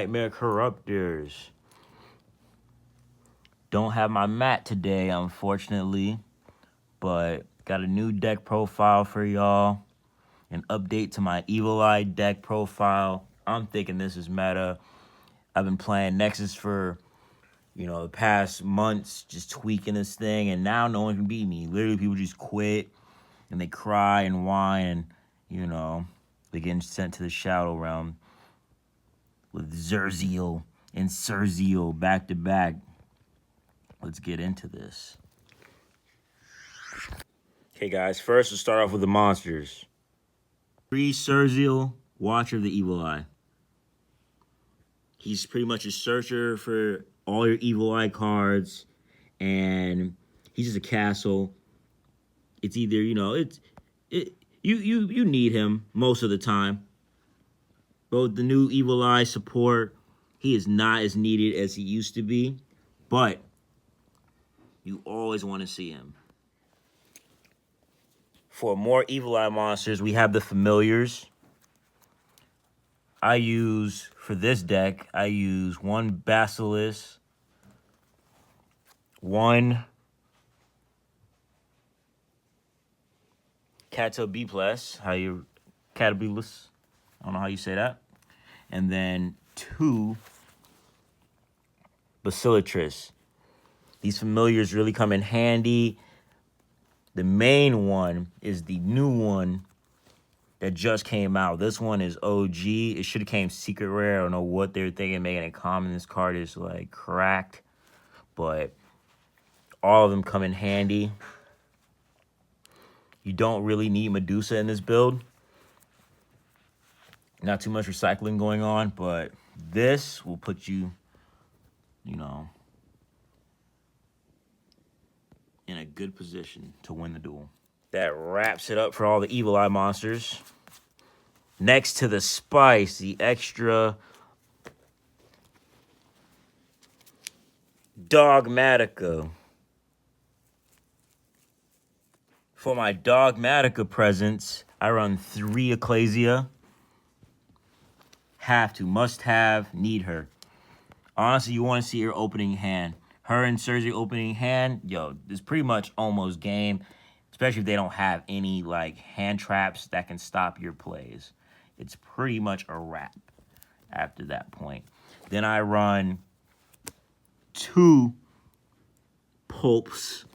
Nightmare Corruptors. Don't have my mat today, unfortunately, but got a new deck profile for y'all. An update to my Evil Eye deck profile. I'm thinking this is meta. I've been playing Nexus for, the past months, just tweaking this thing, and now no one can beat me. Literally, people just quit, and they cry and whine, and, they're getting sent to the Shadow Realm with Zerziel and Serziel back to back. Let's get into this. Okay, guys, first we'll start off with the monsters. 3 Serziel, Watcher of the Evil Eye. He's pretty much a searcher for all your Evil Eye cards, and he's just a castle. It's either, you need him most of the time. But with the new Evil Eye support, he is not as needed as he used to be, but you always want to see him. For more Evil Eye monsters, we have the Familiars. For this deck, I use 1 Basilisk, 1 Catabeplus, Catabeplus, I don't know how you say that, and then 2 Basilatris. These Familiars really come in handy. The main one is the new one that just came out. This one is OG. It should have came secret rare. I don't know what they were thinking, making it common. This card is like cracked, but all of them come in handy. You don't really need Medusa in this build. Not too much recycling going on, but this will put you, in a good position to win the duel. That wraps it up for all the Evil Eye monsters. Next to the spice, the extra Dogmatika. For my Dogmatika presents, I run 3 Ecclesia. Must have, need her. Honestly, you want to see her opening hand. Her and Sergi opening hand, it's pretty much almost game. Especially if they don't have any, hand traps that can stop your plays. It's pretty much a wrap after that point. Then I run 2 Pulps.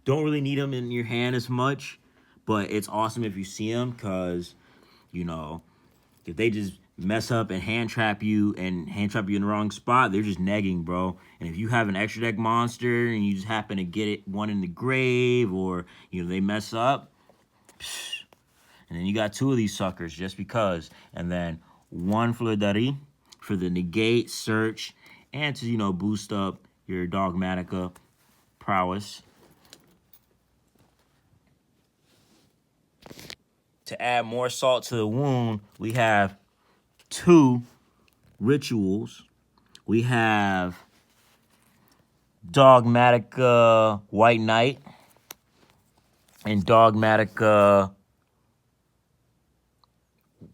Don't really need them in your hand as much, but it's awesome if you see them because, if they just mess up and hand trap you in the wrong spot, they're just negging, bro. And if you have an extra deck monster and you just happen to get one in the grave or, they mess up, and then you got 2 of these suckers just because. And then 1 Fleur for the negate, search, and to, boost up your Dogmatika prowess. To add more salt to the wound, we have 2 rituals. We have Dogmatika White Knight and Dogmatika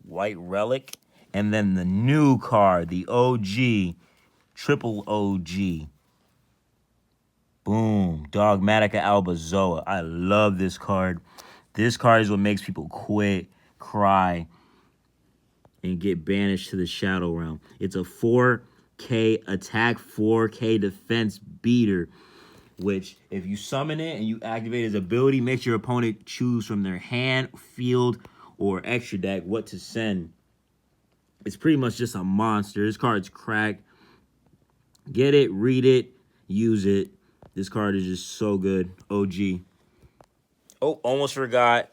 White Relic. And then the new card, the OG, triple OG. Boom, Dogmatika Albazoa. I love this card. This card is what makes people quit, cry, and get banished to the Shadow Realm. It's a 4K attack, 4K defense beater, which if you summon it and you activate his ability, makes your opponent choose from their hand, field, or extra deck what to send. It's pretty much just a monster. This card's cracked. Get it, read it, use it. This card is just so good. OG. Oh, almost forgot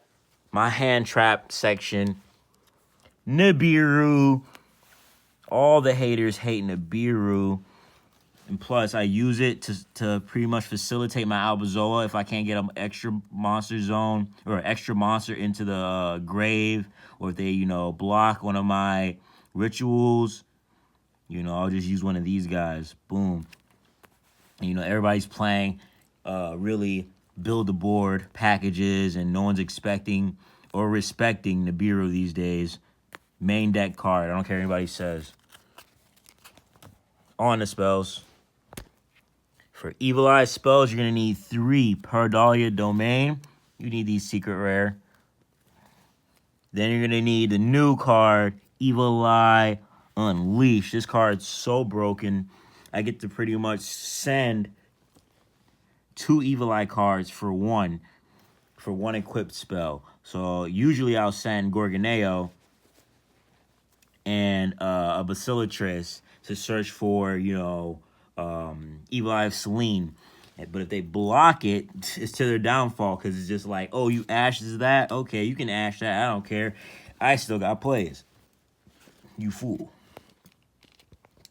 my hand trap section. Nibiru. All the haters hate Nibiru. And plus, I use it to pretty much facilitate my Albazoa if I can't get an extra monster zone or extra monster into the grave, or if they, block one of my rituals, I'll just use one of these guys. Boom. And, everybody's playing really build the board packages, and no one's expecting or respecting Nibiru these days. Main deck card. I don't care what anybody says. On the spells. For Evil Eye spells, you're going to need 3 Pardalia Domain. You need these secret rare. Then you're going to need the new card, Evil Eye Unleash. This card's so broken. I get to pretty much send 2 Evil Eye cards for one equipped spell. So usually I'll send Gorgoneo and a Basilitrus to search for, Evil Eye of Selene. But if they block it, it's to their downfall, because it's just like, oh, you ashes that? Okay, you can ash that. I don't care. I still got plays. You fool.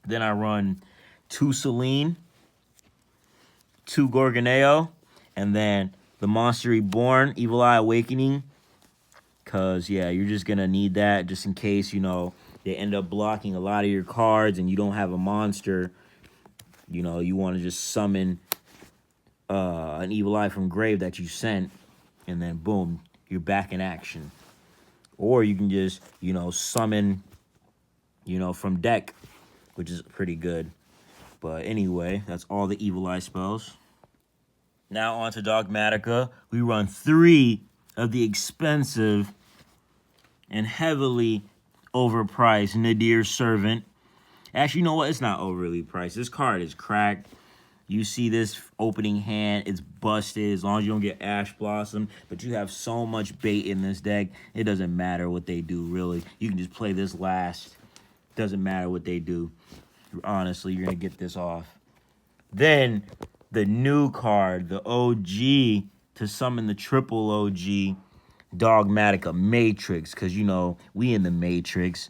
Then I run 2 Selene, 2 Gorgoneo, and then the Monster Reborn, Evil Eye Awakening. Because, yeah, you're just going to need that just in case, they end up blocking a lot of your cards and you don't have a monster. You want to just summon an Evil Eye from grave that you sent, and then boom, you're back in action. Or you can just, summon, from deck, which is pretty good. But anyway, that's all the Evil Eye spells. Now on to Dogmatika. We run 3 of the expensive and heavily overpriced Nadir's Servant. Actually, you know what? It's not overly priced. This card is cracked. You see this opening hand, it's busted as long as you don't get Ash Blossom. But you have so much bait in this deck, it doesn't matter what they do, really. You can just play this last. Doesn't matter what they do. Honestly, you're going to get this off. Then, the new card, the OG, to summon the triple OG, Dogmatika Matrix. Because, we in the Matrix.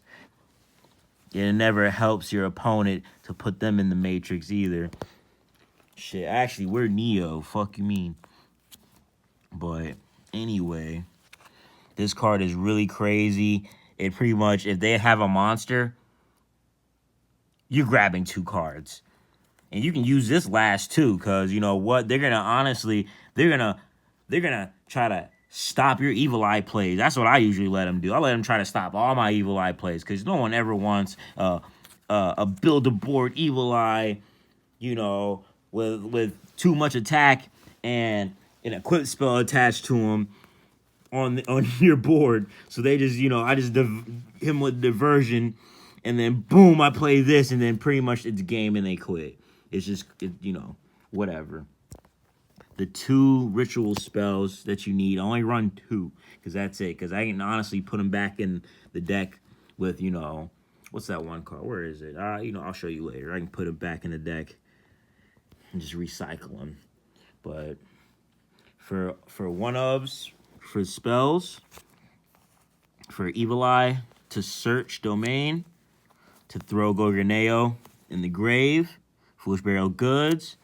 It never helps your opponent to put them in the Matrix either. Shit, actually, we're Neo. Fuck you mean. But anyway, this card is really crazy. It pretty much, if they have a monster, you're grabbing 2 cards. And you can use this last too, because you know what? They're gonna try to stop your Evil Eye plays. That's what I usually let them do. I let them try to stop all my Evil Eye plays, because no one ever wants a build-a-board Evil Eye, with too much attack and an equipped spell attached to him on your board. So they just, I just hit him with diversion, and then boom, I play this, and then pretty much it's game and they quit. It's just, whatever. The 2 ritual spells that you need, I only run 2, because that's it. Because I can honestly put them back in the deck with, what's that one card? Where is it? I'll show you later. I can put them back in the deck and just recycle them. But for 1-ofs, for spells, for Evil Eye to search domain, to throw Gorgoneo in the grave, Foolish Burial Goods,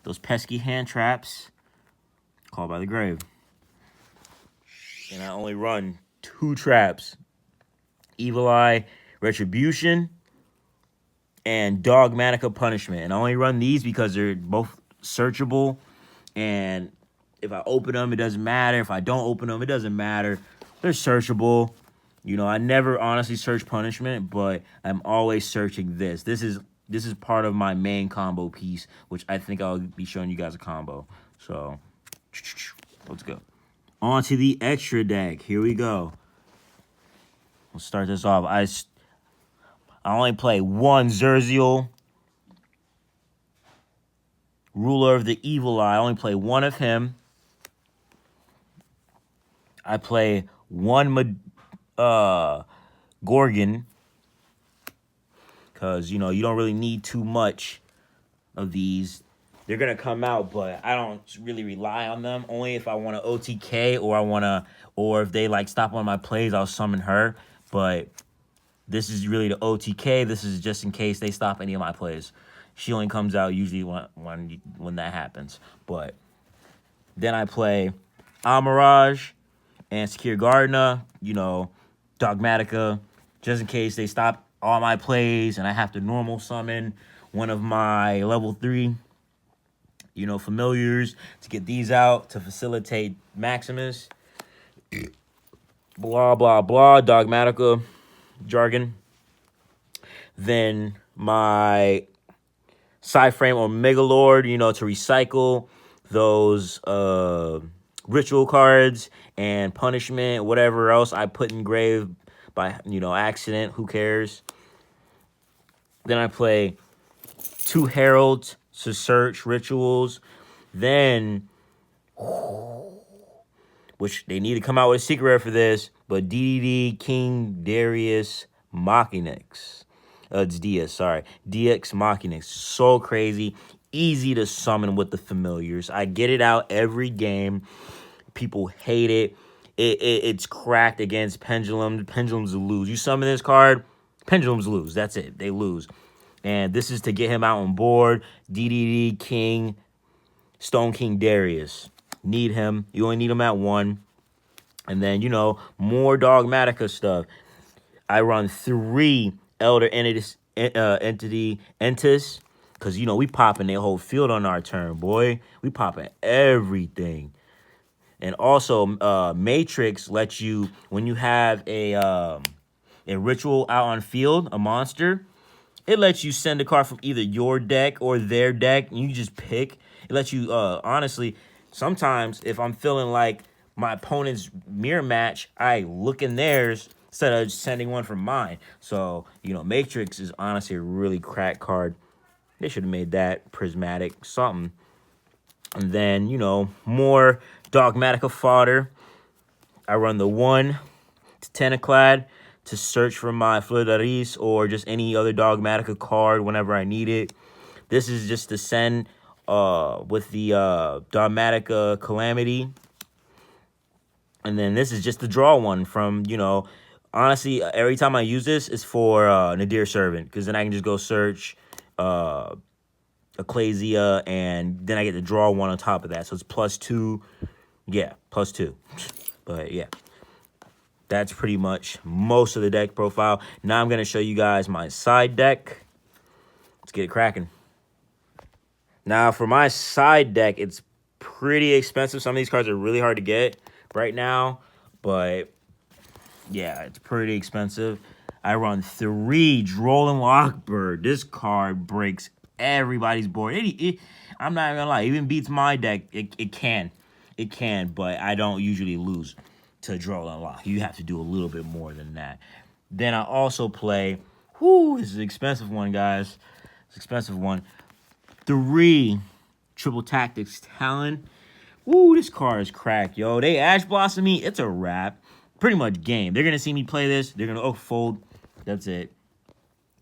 those pesky hand traps, called by the grave. And I only run 2 traps, Evil Eye Retribution and Dogmatika Punishment. And I only run these because they're both searchable, and if I open them, it doesn't matter. If I don't open them, it doesn't matter. They're searchable. I never honestly search Punishment, but I'm always searching this. This is part of my main combo piece, which I think I'll be showing you guys a combo. So, let's go. On to the extra deck. Here we go. We'll start this off. I only play 1 Zerziel, Ruler of the Evil Eye. I only play 1 of him. I play 1 Gorgon, because, you don't really need too much of these. They're going to come out, but I don't really rely on them. Only if I want to OTK, or if they, stop on my plays, I'll summon her. But this is really the OTK. This is just in case they stop any of my plays. She only comes out usually when that happens. But then I play Amirage and Secure Gardener, Dogmatika, just in case they stop all my plays and I have to normal summon one of my level 3, familiars to get these out to facilitate Maximus. Blah, blah, blah, Dogmatika jargon. Then my side frame or Megalord, you know, to recycle those ritual cards and punishment, whatever else I put in grave by, you know, accident. Who cares? Then I play 2 heralds to search rituals. Then, which they need to come out with a secret rare for this, but DDD King Darius Machinix. It's Diaz, sorry. DX Machinix. So crazy. Easy to summon with the familiars. I get it out every game. People hate it. It's cracked against Pendulum. Pendulums lose. You summon this card, Pendulums lose. That's it. They lose. And this is to get him out on board. DDD King, Stone King Darius. Need him. You only need him at 1. And then, you know, more Dogmatika stuff. I run 3 Elder Entity Entis. Because, you know, we popping their whole field on our turn, boy. We popping everything. And also, Matrix lets you, when you have a ritual out on field, a monster, it lets you send a card from either your deck or their deck, and you just pick. It lets you, honestly, sometimes if I'm feeling like my opponent's mirror match, I look in theirs instead of sending one from mine. So, you know, Matrix is honestly a really crack card. They should have made that prismatic something. And then, you know, more Dogmatika fodder. I run the 1 Tentaclad to search for my Fleur or just any other Dogmatika card whenever I need it. This is just to send with the Dogmatika Calamity. And then this is just the draw one from, you know, honestly, every time I use this is for Nadir Servant, because then I can just go search Ecclesia, and then I get to draw 1 on top of that. So it's +2. Yeah, +2. But yeah, that's pretty much most of the deck profile. Now I'm going to show you guys my side deck. Let's get it cracking. Now for my side deck, it's pretty expensive. Some of these cards are really hard to get right now, but yeah, it's pretty expensive. I run 3 Droll and Lockbird. This card breaks everybody's board. I'm not gonna lie, it even beats my deck. It can, but I don't usually lose to Droll and Lock. You have to do a little bit more than that. Then I also play, this is an expensive one, guys. It's an expensive one. 3 Triple Tactics Talon. This card is cracked, yo. They Ash Blossom me, it's a wrap. Pretty much game. They're gonna see me play this. They're gonna fold. That's it.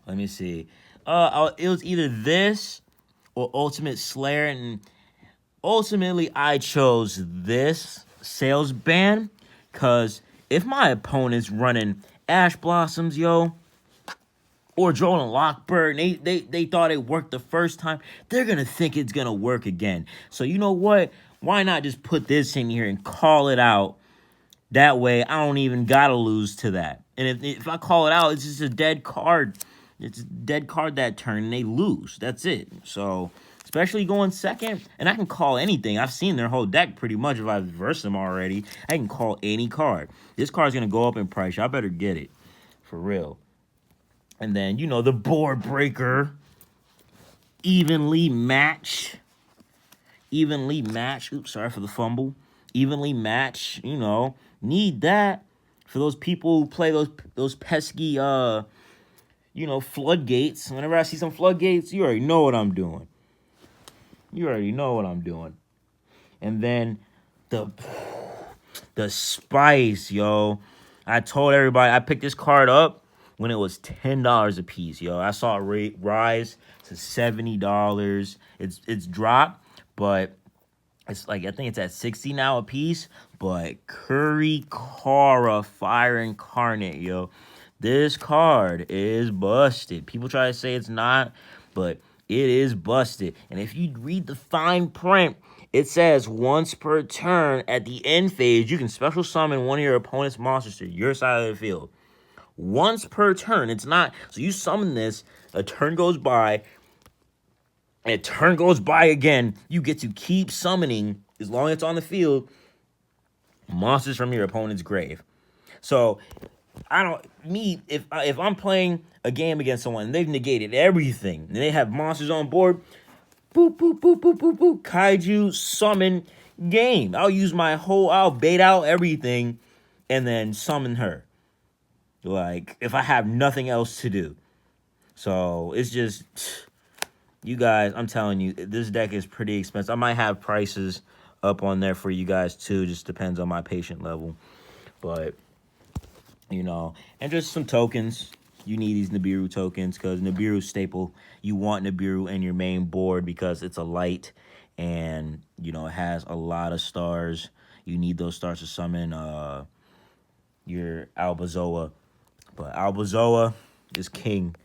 Let me see. It was either this or Ultimate Slayer, and ultimately I chose this Sales Ban, because if my opponent's running Ash Blossoms, yo, or Droll and Lockbird, they thought it worked the first time, they're gonna think it's gonna work again. So you know what? Why not just put this in here and call it out? That way, I don't even gotta lose to that. And if I call it out, it's just a dead card. It's a dead card that turn, and they lose. That's it. So, especially going second, and I can call anything. I've seen their whole deck pretty much. If I've versed them already, I can call any card. This card's gonna go up in price. Y'all better get it. For real. And then, you know, the board breaker. Evenly match. Oops, sorry for the fumble. Evenly match, you know. Need that for those people who play those pesky, you know, floodgates. Whenever I see some floodgates, you already know what I'm doing. And then the spice, yo. I told everybody I picked this card up when it was $10 a piece, yo. I saw it rise to $70. It's dropped, but it's like, I think it's at 60 now a piece. But Curry Kara Fire Incarnate, yo. This card is busted. People try to say it's not, but it is busted. And if you read the fine print, it says once per turn at the end phase, you can special summon one of your opponent's monsters to your side of the field. Once per turn. It's not, so you summon this, a turn goes by, and a turn goes by again. You get to keep summoning, as long as it's on the field, monsters from your opponent's grave. So I don't me if I'm playing a game against someone and they've negated everything and they have monsters on board, boop boop boop boop boop boop, kaiju summon game. I'll bait out everything and then summon her. Like if I have nothing else to do. So it's just you guys, I'm telling you, this deck is pretty expensive. I might have prices up on there for you guys too. Just depends on my patient level. But and just some tokens. You need these Nibiru tokens because Nibiru's staple. You want Nibiru in your main board because it's a light and, it has a lot of stars. You need those stars to summon your Albazoa. But Albazoa is king.